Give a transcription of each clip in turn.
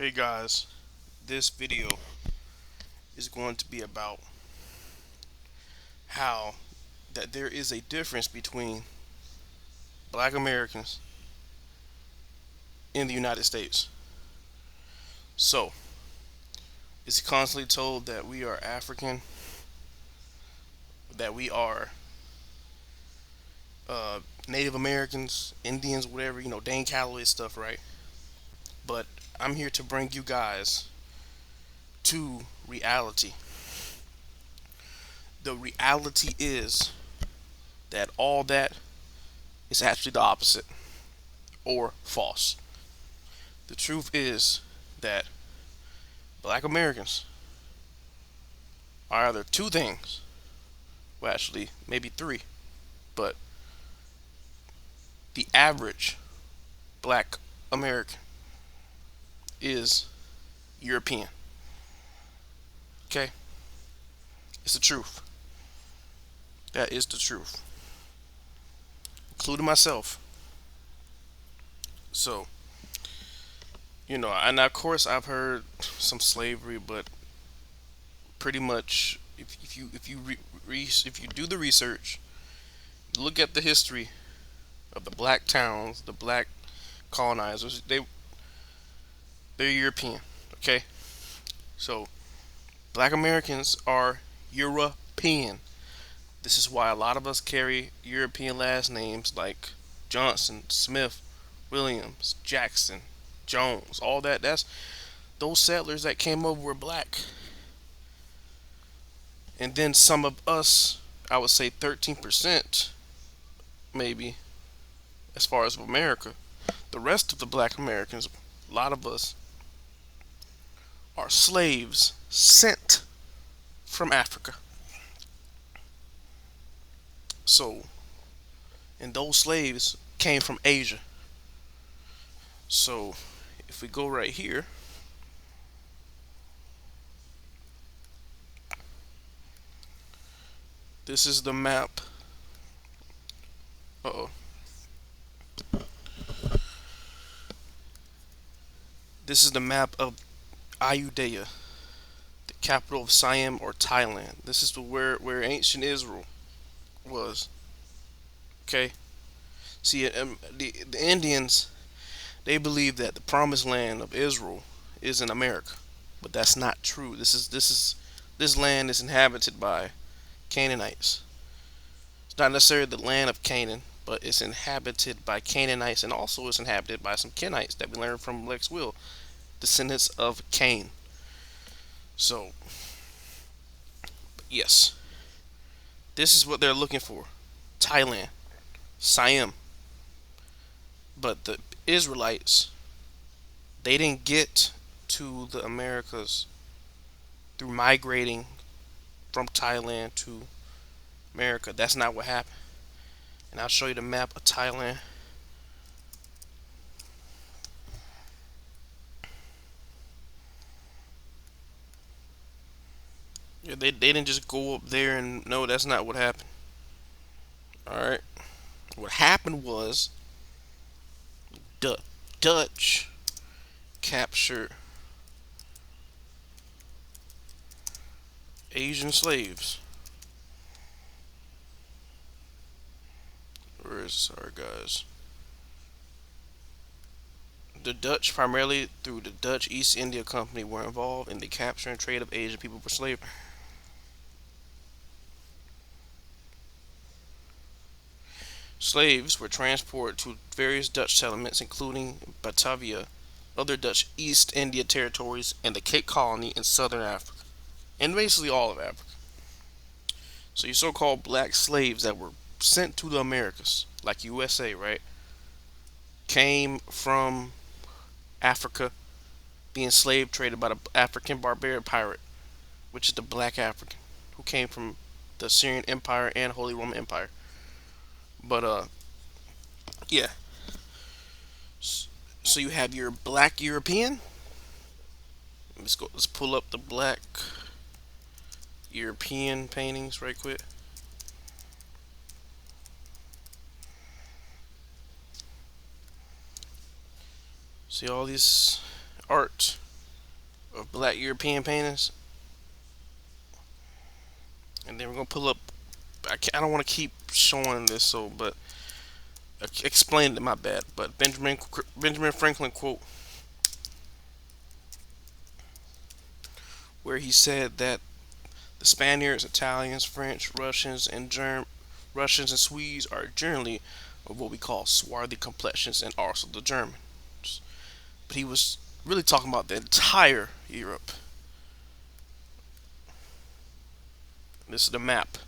Hey guys, this video is going to be about how that there is a difference between black Americans in the United States. So, it's constantly told that we are African, that we are Native Americans, Indians, whatever, Dane Calloway stuff, right? But I'm here to bring you guys to reality. The reality is that all that is actually the opposite or false. The truth is that black Americans are either two things, well, actually, maybe three, but the average black American is European. Okay? It's the truth. That is the truth, including myself. So, and of course, I've heard some slavery, but pretty much, if you do the research, look at the history of the black towns, the black colonizers. They're European. Okay, so black Americans are European. This is why a lot of us carry European last names like Johnson, Smith, Williams, Jackson, Jones, all that. That's those settlers that came over were black. And then some of us, I would say 13% maybe, as far as America. The rest of the black Americans, a lot of us, are slaves sent from Africa. So, and those slaves came from Asia. So, if we go right here, this is the map. Uh oh. This is the map of Ayutthaya, the capital of Siam or Thailand. This is where ancient Israel was. Okay. See, the Indians, they believe that the promised land of Israel is in America, but that's not true. This land is inhabited by Canaanites. It's not necessarily the land of Canaan, but it's inhabited by Canaanites, and also it's inhabited by some Kenites that we learned from Lex Will, descendants of Cain. So, yes, this is what they're looking for: Thailand, Siam. But the Israelites, they didn't get to the Americas through migrating from Thailand to America. That's not what happened. And I'll show you the map of Thailand. Yeah, they didn't just go up there and no, that's not what happened. Alright. What happened was the Dutch captured Asian slaves. Where is our guys? The Dutch, primarily through the Dutch East India Company, were involved in the capture and trade of Asian people for slavery. Slaves were transported to various Dutch settlements, including Batavia, other Dutch East India territories, and the Cape Colony in southern Africa, and basically all of Africa. So your so-called black slaves that were sent to the Americas, like USA, right, came from Africa, being slave traded by the African barbarian pirate, which is the black African, who came from the Syrian Empire and Holy Roman Empire. But yeah. So you have your black European. Let's go. Let's pull up the black European paintings right quick. See all this art. of black European paintings, and then we're gonna pull up. I don't want to keep showing this, so but explain it. My bad. But Benjamin Franklin quote where he said that the Spaniards, Italians, French, Russians and Swedes are generally of what we call swarthy complexions, and also the Germans. But he was really talking about the entire Europe. This is the map.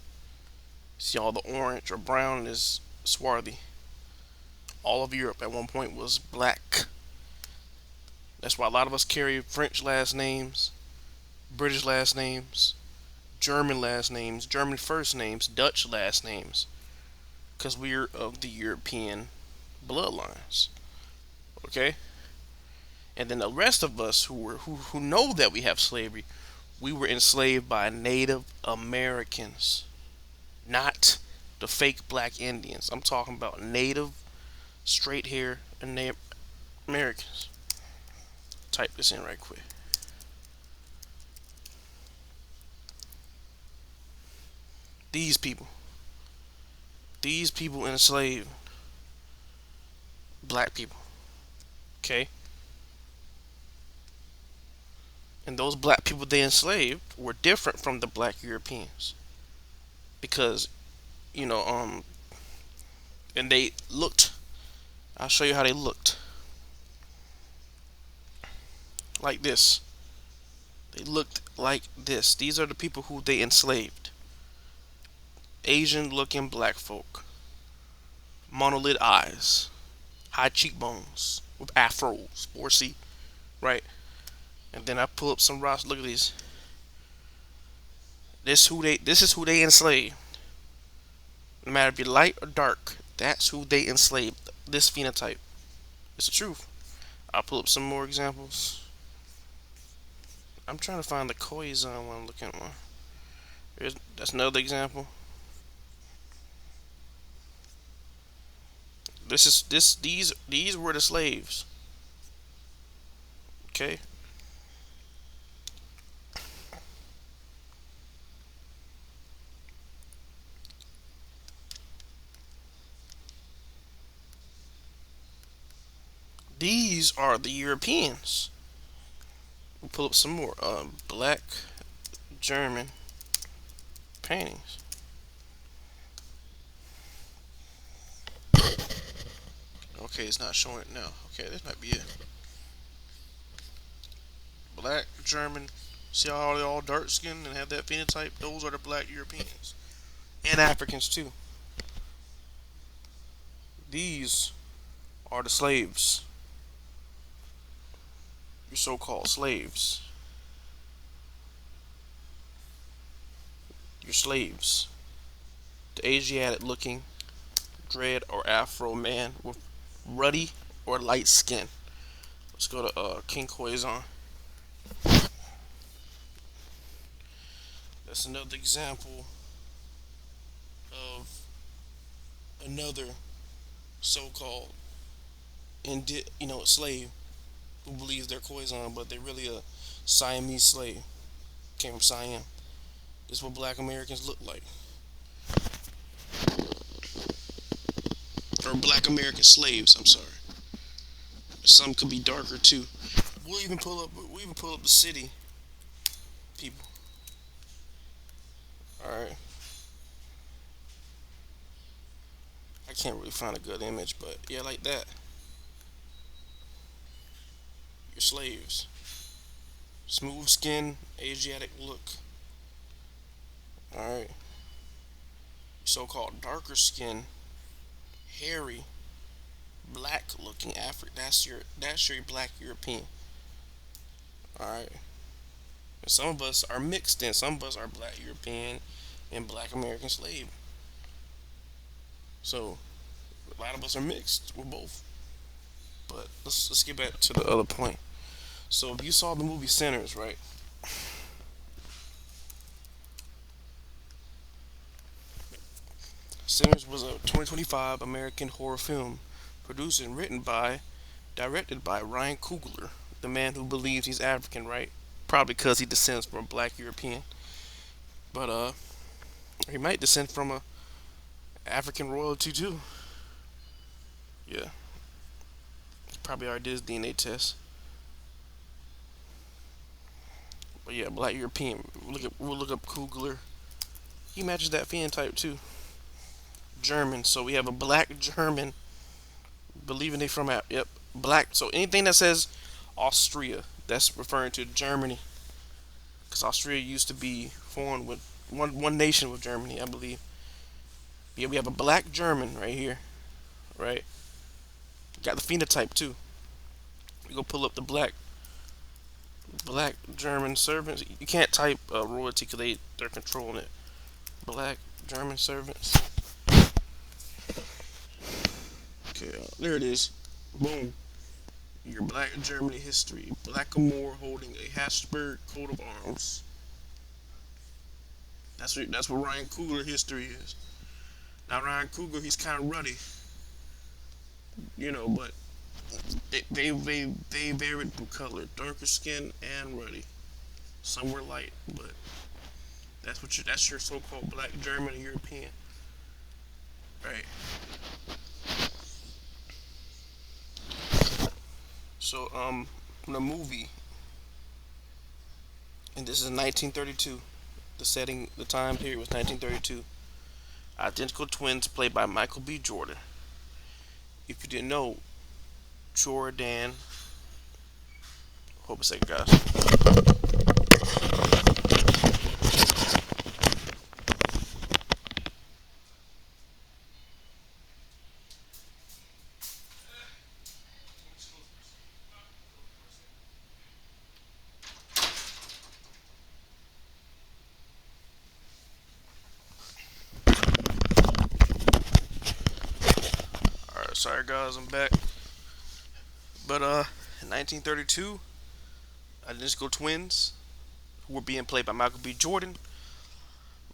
See all the orange or brown is swarthy. All of Europe at one point was black. That's why a lot of us carry French last names, British last names, German last names, German first names, Dutch last names, because we're of the European bloodlines. Okay, and then the rest of us who know that we have slavery, we were enslaved by Native Americans, not the fake black Indians. I'm talking about Native, straight hair, and Native Americans. Type this in right quick. These people, these people enslaved black people. Okay, and those black people they enslaved were different from the black Europeans because you know and they looked. I'll show you how they looked like this. They looked like this. These are the people who they enslaved. Asian looking black folk. Monolid eyes. High cheekbones. With afros. 4C. Right? And then I pull up some rocks. Look at these. This is who they enslaved. No matter if you're light or dark. That's who they enslaved. This phenotype. It's the truth. I'll pull up some more examples. I'm trying to find the Khoisan one I'm looking at one. That's another example. These were the slaves. Okay? These are the Europeans. We'll pull up some more black German paintings. Okay, it's not showing it now. Okay, this might be it. Black German. See how they all dark skinned and have that phenotype? Those are the black Europeans. And Africans too. These are the slaves. Your so called slaves. Your slaves. The Asiatic looking dread or afro man with ruddy or light skin. Let's go to King Khoisan. That's another example of another so-called slave who believes they're Khoisan, but they're really a Siamese slave. Came from Siam. This is what Black Americans look like, or Black American slaves. I'm sorry. Some could be darker too. We'll even pull up the city people. All right. I can't really find a good image, but yeah, like that. Your slaves. Smooth skin, Asiatic look. Alright. So called darker skin, hairy, black looking African. That's your black European. Alright. And some of us are mixed in. Some of us are black European and black American slave. So a lot of us are mixed. We're both. But let's get back to the other point. So if you saw the movie Sinners, right? Sinners was a 2025 American horror film produced and directed by Ryan Coogler, the man who believes he's African, right? probably because he descends from a black European. But he might descend from a African royalty too. Yeah, he probably already did his DNA test. But yeah, black European. We'll look up Kugler. He matches that phenotype too. German. So we have a black German. Believing they from out. Yep, black. So anything that says Austria, that's referring to Germany, because Austria used to be formed with one nation with Germany, I believe. Yeah, we have a black German right here, right? Got the phenotype too. We go pull up the black German servants. You can't type royalty because they're controlling it. Black German servants. Okay, there it is. Boom. Your black Germany history. Blackamoor holding a Habsburg coat of arms. That's what Ryan Coogler history is. Now Ryan Coogler, he's kind of ruddy, but they varied from color, darker skin and ruddy. Some were light, but that's your so-called black German and European, right? So the movie, and this is 1932. The time period was 1932. Identical twins played by Michael B. Jordan. If you didn't know, Jordan. Hold a second, guys. All right, sorry guys, I'm back. But in 1932, identical twins who were being played by Michael B. Jordan.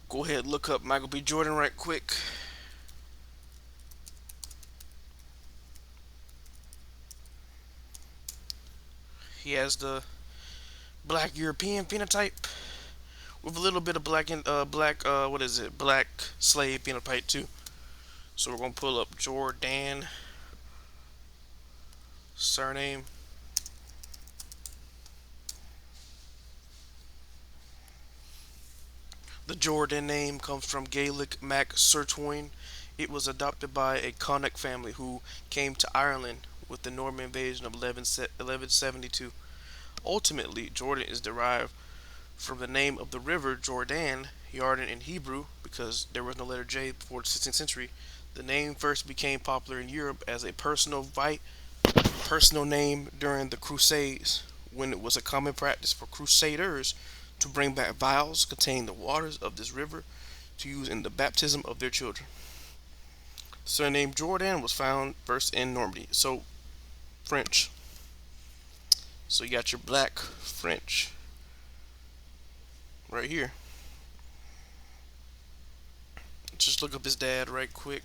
Go ahead, look up Michael B. Jordan right quick. He has the black European phenotype with a little bit of what is it? Black slave phenotype too. So we're gonna pull up Jordan surname. The Jordan name comes from Gaelic Mac Sertoin. It was adopted by a Connacht family who came to Ireland with the Norman invasion of 1172. Ultimately, Jordan is derived from the name of the river Jordan, Yarden in Hebrew, because there was no letter J before the 16th century. The name first became popular in Europe as a personal name during the Crusades, when it was a common practice for crusaders to bring back vials containing the waters of this river to use in the baptism of their children. The surname Jordan was found first in Normandy, so French. So you got your black French right here. Just look up his dad right quick.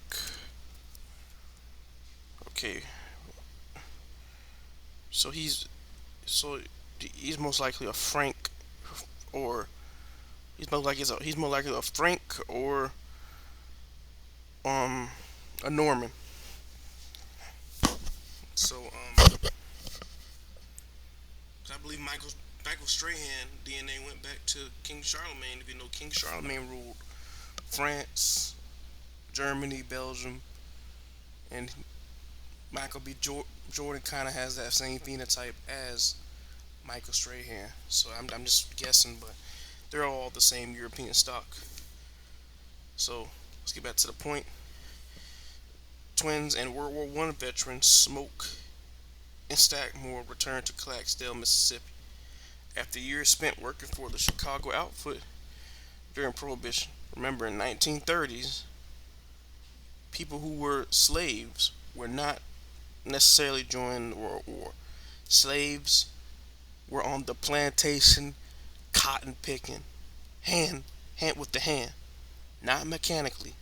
Okay, so so he's most likely a Frank, or he's more likely a Frank or um a Norman. So I believe Michael Strahan DNA went back to King Charlemagne. If you know, King Charlemagne ruled France, Germany, Belgium, and Jordan kind of has that same phenotype as Michael Strahan. So I'm just guessing, but they're all the same European stock. So let's get back to the point. Twins and World War One veterans Smoke and Stackmore returned to Clarksdale, Mississippi, after years spent working for the Chicago outfit during Prohibition. Remember, in 1930s, people who were slaves were not necessarily joining the World War. Slaves were on the plantation, cotton picking, hand with the hand, not mechanically,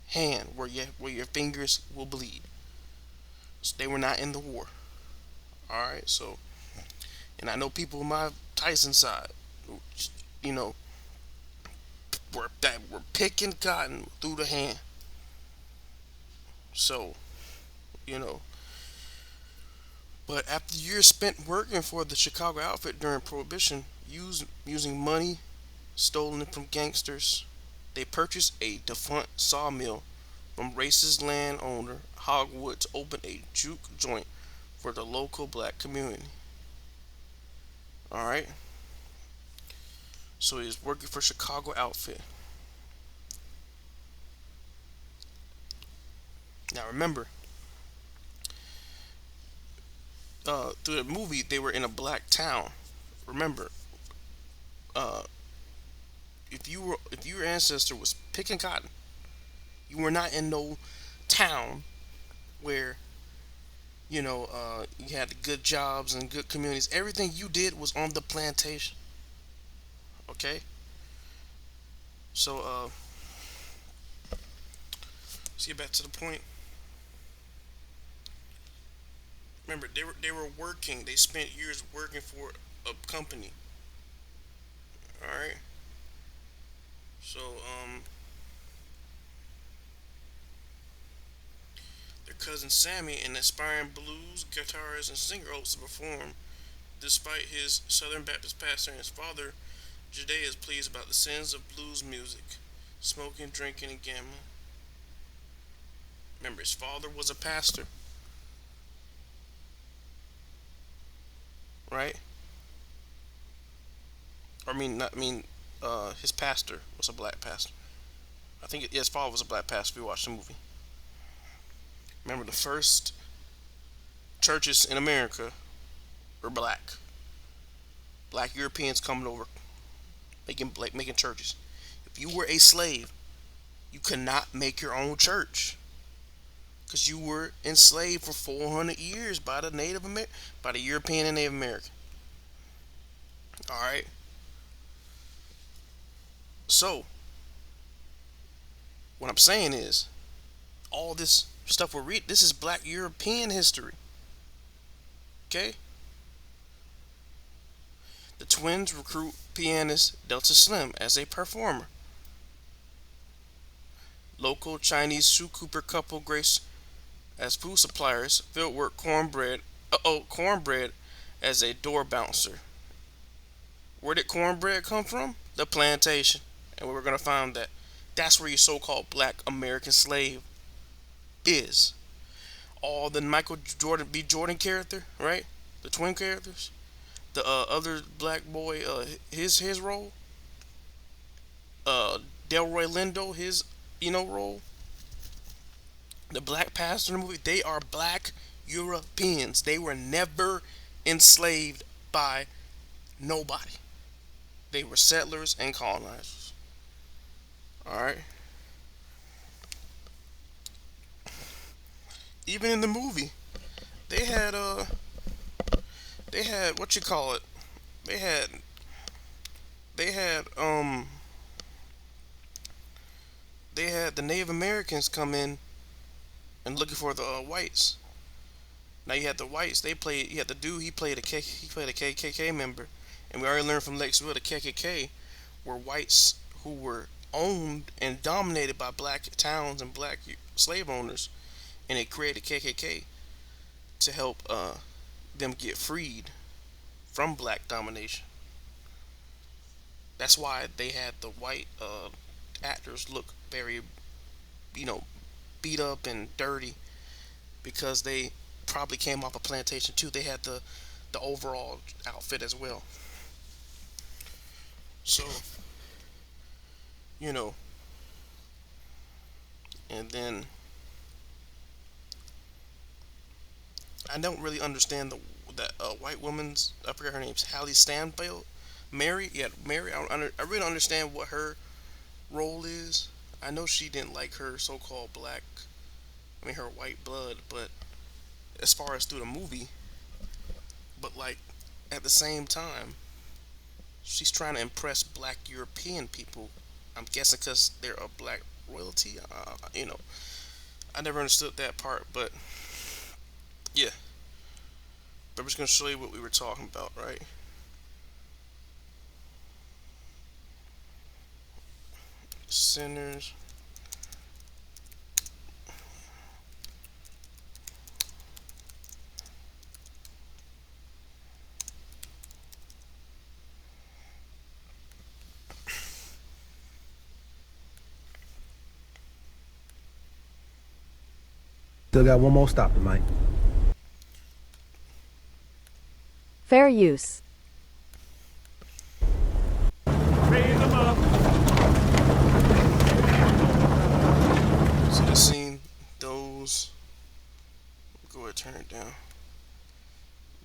hand where your fingers will bleed. So they were not in the war. All right, so And I know people on my Tyson side, you know, were picking cotton through the hand. So, you know, but after years spent working for the Chicago outfit during Prohibition, using money stolen from gangsters, they purchased a defunct sawmill from racist landowner Hogwood to open a juke joint for the local black community. All right, so he's working for Chicago outfit. Now remember, through the movie they were in a black town. Remember, uh, if your ancestor was picking cotton, you were not in no town where you had good jobs and good communities. Everything you did was on the plantation. Okay, so let's get back to the point. Remember, they were working. They spent years working for a company. All right. So their cousin Sammy, an aspiring blues guitarist and singer, hopes to perform. Despite his Southern Baptist pastor and his father, Jade is pleased about the sins of blues music, smoking, drinking, and gambling. Remember, his father was a pastor, right? Or I mean, not I mean, his pastor was a black pastor. I think his father was a black pastor. If you watch the movie, remember the first churches in America were black. Black Europeans coming over, making churches. If you were a slave, you could not make your own church because you were enslaved for 400 years by the by the European and Native American. All right. So what I'm saying is, all this stuff we're reading, this is Black European history. Okay. The twins recruit pianist Delta Slim as a performer. Local Chinese shoe cooper couple grace as food suppliers. Fieldwork cornbread as a door bouncer. Where did cornbread come from? The plantation. And we're going to find that that's where your so-called black American slave is. All the Michael Jordan B. Jordan character, right? The twin characters. The other black boy, his role. Uh, Delroy Lindo, his role. The black pastor in the movie. They are black Europeans. They were never enslaved by nobody. They were settlers and colonizers. All right. Even in the movie, they had they had what you call it? They had they had they had the Native Americans come in and looking for the whites. Now you had the whites. They played. You had the dude. He played a KKK member, and we already learned from Lex Will the KKK were whites who were owned and dominated by black towns and black slave owners, and they created KKK to help them get freed from black domination. That's why they had the white actors look very, you know, beat up and dirty because they probably came off a plantation too. They had the overall outfit as well. So you know, and then I don't really understand the that white woman's. I forget her name's Hallie Stanfield. Mary, yeah, Mary. I really don't understand what her role is. I know she didn't like her so-called black. I mean, her white blood, but as far as through the movie, but like at the same time, she's trying to impress black European people. I'm guessing because they're a black royalty. I never understood that part, but yeah. I'm just gonna show you what we were talking about, right? Centers. Still got one more stop tonight. Fair use. Raise them up. See the scene? Those. Go ahead, turn it down.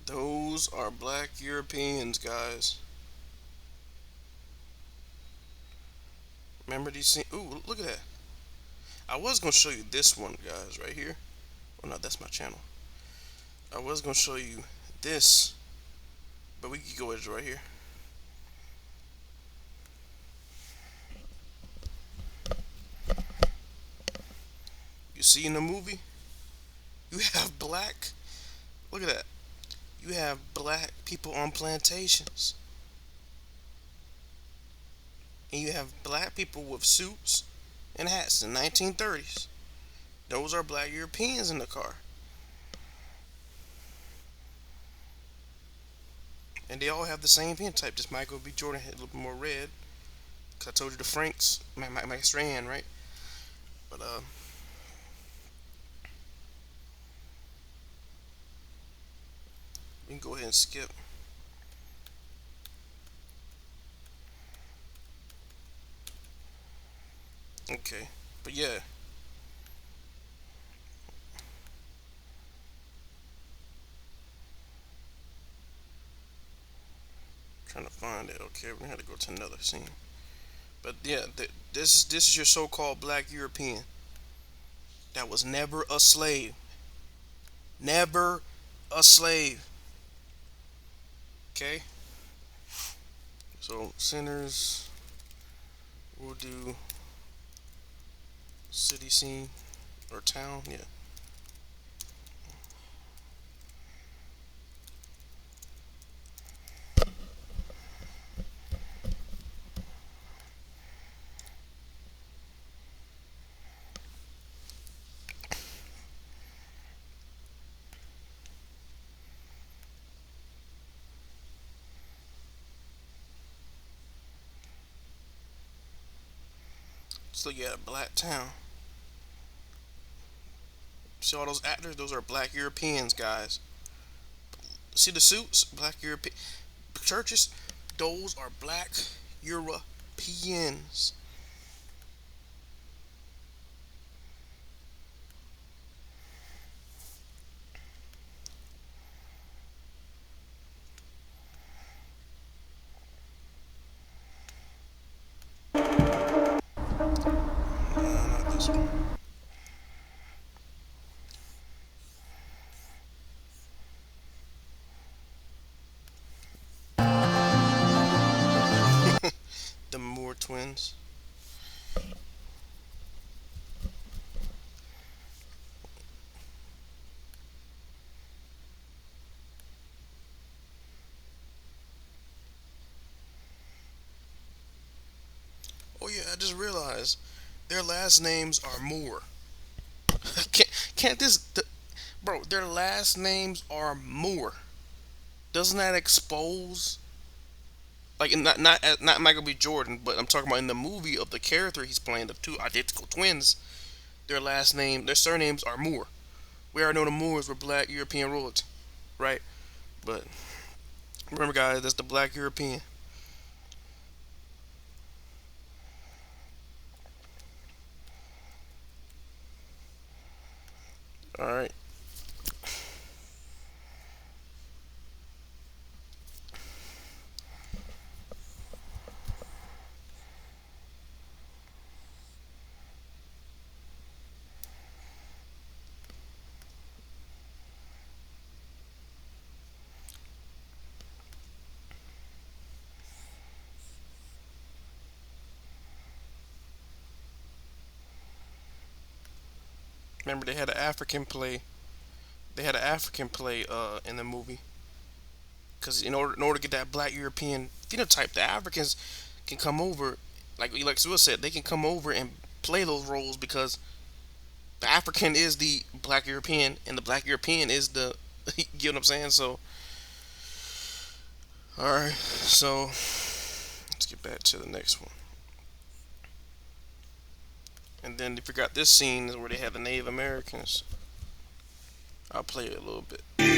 Those are black Europeans, guys. Remember these scenes? Ooh, look at that. I was gonna show you this one, guys, right here. Oh no, that's my channel. I was gonna show you this, but we could go with it right here. You see in the movie, you have black. Look at that. You have black people on plantations, and you have black people with suits and hats in the 1930s. Those are black Europeans in the car, and they all have the same phenotype. Just Michael B. Jordan had a little bit more red, cause I told you the Franks, my strand, right? But we can go ahead and skip. Okay, but yeah, trying to find it. Okay, we're gonna have to go to another scene. But yeah, this is your so-called black European that was never a slave, never a slave. Okay, so centers. We'll do city scene or town. Yeah. So you got a black town. See all those actors? Those are black Europeans, guys. See the suits? Black European churches. Those are black Europeans. Not this one. The Moore twins. Oh yeah, I just realized their last names are Moore. Can't this, bro? Their last names are Moore. Doesn't that expose? Like not Michael B. Jordan, but I'm talking about in the movie of the character he's playing, the two identical twins. Their surnames are Moore. We already know the Moors were black European royalty, right? But remember, guys, that's the black European. All right. Remember, they had an African play. They had an African play in the movie. Because in order to get that black European phenotype, the Africans can come over, like Will said, they can come over and play those roles because the African is the black European, and the black European is the you get what I'm saying? So, all right, so let's get back to the next one. And then they forgot this scene is where they had the Native Americans. I'll play it a little bit. Alright,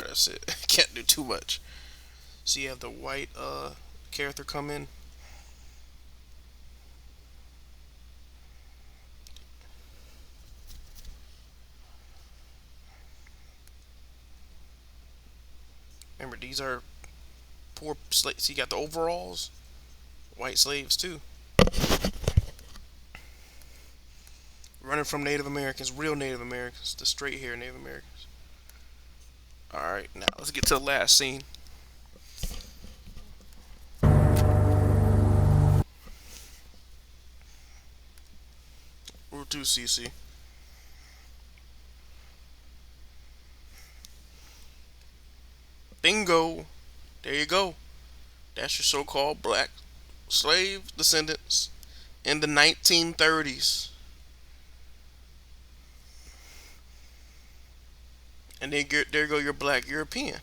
that's it. Can't do too much. So you have the white character come in. Remember, these are poor slaves. So you got the overalls, white slaves too. Running from Native Americans, real Native Americans, the straight hair Native Americans. Alright, now let's get to the last scene. Rule 2 CC. Bingo! There you go. That's your so-called black slave descendants in the 1930s. And then there go your black European.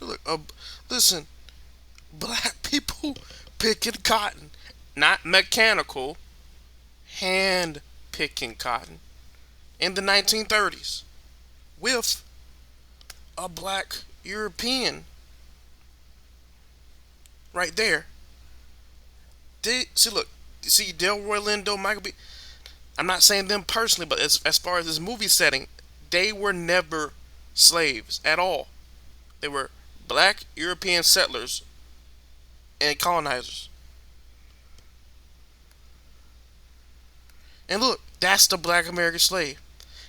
Look, listen, black people picking cotton, not mechanical, hand picking cotton in the 1930s with a black European right there. See, look, you see Delroy Lindo, Michael B. I'm not saying them personally, but as far as this movie setting, they were never slaves at all. They were black European settlers and colonizers. And look, that's the black American slave.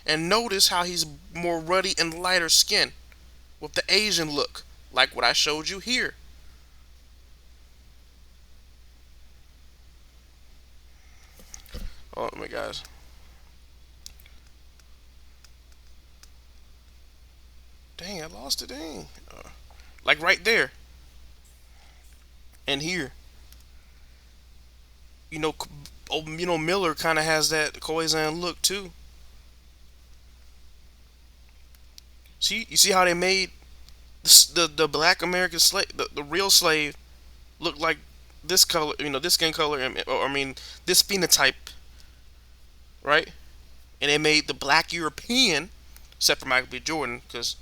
And notice how he's more ruddy and lighter skin with the Asian look, like what I showed you here. Oh my guys. Dang, I lost it. Dang. Like right there. And here. Miller kind of has that Khoisan look too. See, you see how they made the black American slave, the real slave, look like this color, this skin color, this phenotype, right? And they made the black European, except for Michael B. Jordan, because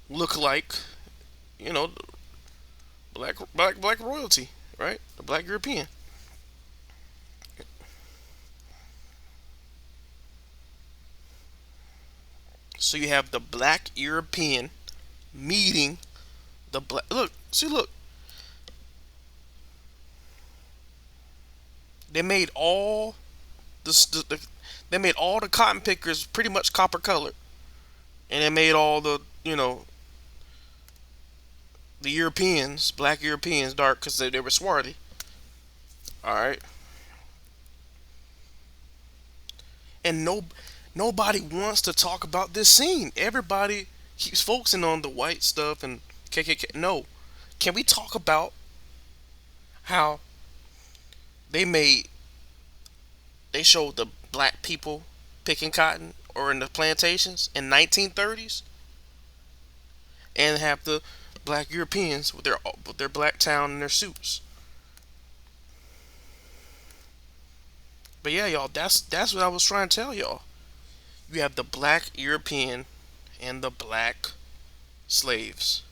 look like, black royalty, right? The black European. So you have the black European meeting the black. Look. They made all they made all the cotton pickers pretty much copper colored, and they made all the the Europeans, black Europeans, dark because they were swarthy. All right, and nobody wants to talk about this scene. Everybody keeps focusing on the white stuff and KKK. No, can we talk about how they showed the black people picking cotton or in the plantations in 1930s, and have the black Europeans with their black town and their suits. But yeah, y'all, that's what I was trying to tell y'all. You have the black European and the black slaves.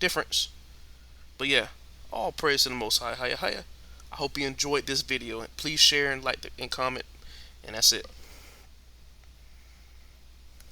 Difference. But yeah, all praise to the Most High. Hiya, hiya. I hope you enjoyed this video. And please share and like and comment. And that's it.